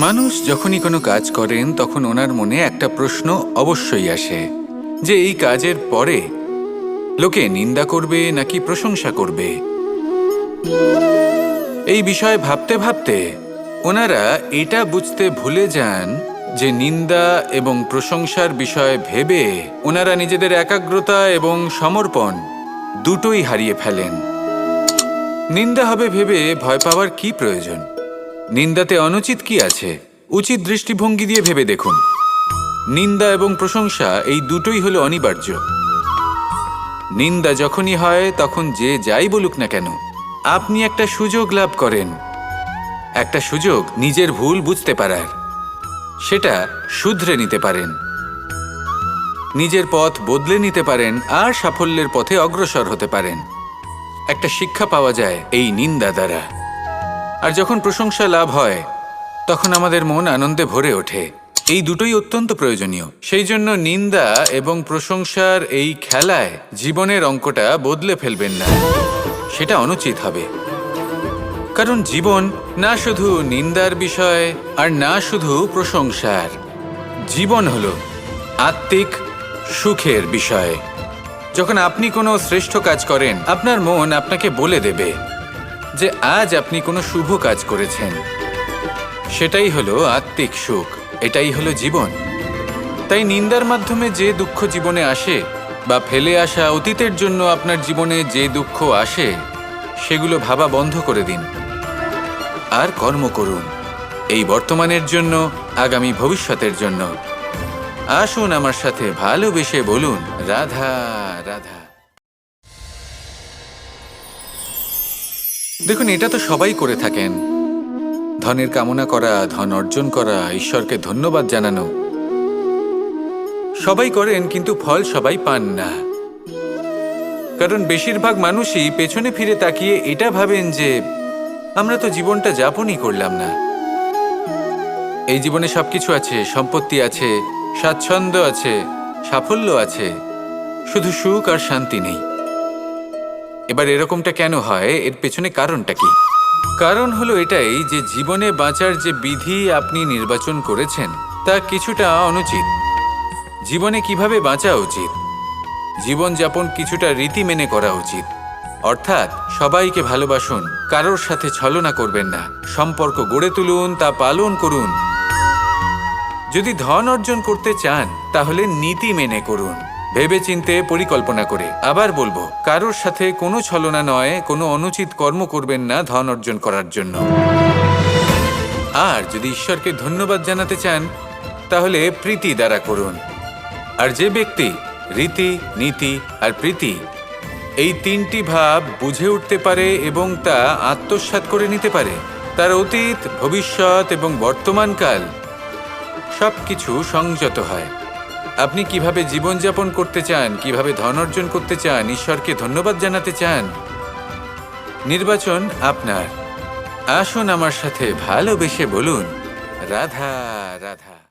মানুষ যখনই কোনো কাজ করেন তখন ওনার মনে একটা প্রশ্ন অবশ্যই আসে যে এই কাজের পরে লোকে নিন্দা করবে নাকি প্রশংসা করবে। এই বিষয়ে ভাবতে ভাবতে ওনারা এটা বুঝতে ভুলে যান যে নিন্দা এবং প্রশংসার বিষয় ভেবে ওনারা নিজেদের একাগ্রতা এবং সমর্পণ দুটোই হারিয়ে ফেলেন। নিন্দা হবে ভেবে ভয় পাওয়ার কি প্রয়োজন? নিন্দাতে অনুচিত কি আছে? উচিত দৃষ্টিভঙ্গি দিয়ে ভেবে দেখুন। নিন্দা এবং প্রশংসা এই দুটোই হলো অনিবার্য। নিন্দা যখনই হয় তখন যে যাই বলুক না কেন আপনি একটা সুযোগ লাভ করেন, একটা সুযোগ নিজের ভুল বুঝতে পারার, সেটা শুধরে নিতে পারেন, নিজের পথ বদলে নিতে পারেন আর সাফল্যের পথে অগ্রসর হতে পারেন। একটা শিক্ষা পাওয়া যায় এই নিন্দা দ্বারা। আর যখন প্রশংসা লাভ হয় তখন আমাদের মন আনন্দে ভরে ওঠে। এই দুটোই অত্যন্ত প্রয়োজনীয়। সেই জন্য নিন্দা এবং প্রশংসার এই খেলায় জীবনের অঙ্কটা বদলে ফেলবেন না, সেটা অনুচিত হবে। কারণ জীবন না শুধু নিন্দার বিষয় আর না শুধু প্রশংসার, জীবন হলো আত্মিক সুখের বিষয়। যখন আপনি কোনো শ্রেষ্ঠ কাজ করেন আপনার মন আপনাকে বলে দেবে যে আজ আপনি কোনো শুভ কাজ করেছেন। সেটাই হলো আত্মিক সুখ, এটাই হলো জীবন। তাই নিন্দার মাধ্যমে যে দুঃখ জীবনে আসে বা ফেলে আসা অতীতের জন্য আপনার জীবনে যে দুঃখ আসে সেগুলো ভাবা বন্ধ করে দিন আর কর্ম করুন এই বর্তমানের জন্য, আগামী ভবিষ্যতের জন্য। আসুন আমার সাথে ভালোবেসে বলুন রাধা রাধা। দেখুন, এটা তো সবাই করে থাকেন। ধনের কামনা করা, ধন অর্জন করা, ঈশ্বরকে ধন্যবাদ জানানো, সবাই করেন, কিন্তু ফল সবাই পান না। কারণ বেশিরভাগ মানুষই পেছনে ফিরে তাকিয়ে এটা ভাবেন যে আমরা তো জীবনটা যাপনই করলাম না। এই জীবনে সবকিছু আছে, সম্পত্তি আছে, স্বাচ্ছন্দ্য আছে, সাফল্য আছে, শুধু সুখ আর শান্তি নেই। এবার এরকমটা কেন হয়? এর পেছনে কারণটা কি? কারণ হলো এটাই যে জীবনে বাঁচার যে বিধি আপনি নির্বাচন করেছেন তা কিছুটা অনুচিত। জীবনে কিভাবে বাঁচা উচিত, জীবনযাপন কিছুটা রীতি মেনে করা উচিত। অর্থাৎ সবাইকে ভালোবাসুন, কারোর সাথে ছলনা করবেন না, সম্পর্ক গড়ে তুলুন, তা পালন করুন। যদি ধন অর্জন করতে চান তাহলে নীতি মেনে করুন, ভেবেচিন্তে পরিকল্পনা করে। আবার বলবো, কারোর সাথে কোনো ছলনা নয়, কোনো অনুচিত কর্ম করবেন না ধন অর্জন করার জন্য। আর যদি ঈশ্বরকে ধন্যবাদ জানাতে চান তাহলে প্রীতি দ্বারা করুন। আর যে ব্যক্তি রীতি, নীতি আর প্রীতি এই তিনটি ভাব বুঝে উঠতে পারে এবং তা আত্মসাৎ করে নিতে পারে, তার অতীত, ভবিষ্যৎ এবং বর্তমানকাল সবকিছু সংযত হয়। আপনি কিভাবে জীবনযাপন করতে চান, কিভাবে ধন অর্জন করতে চান, ঈশ্বরকে ধন্যবাদ জানাতে চান, নির্বাচন আপনার। আসুন আমার সাথে ভালোবেসে বলুন রাধা রাধা।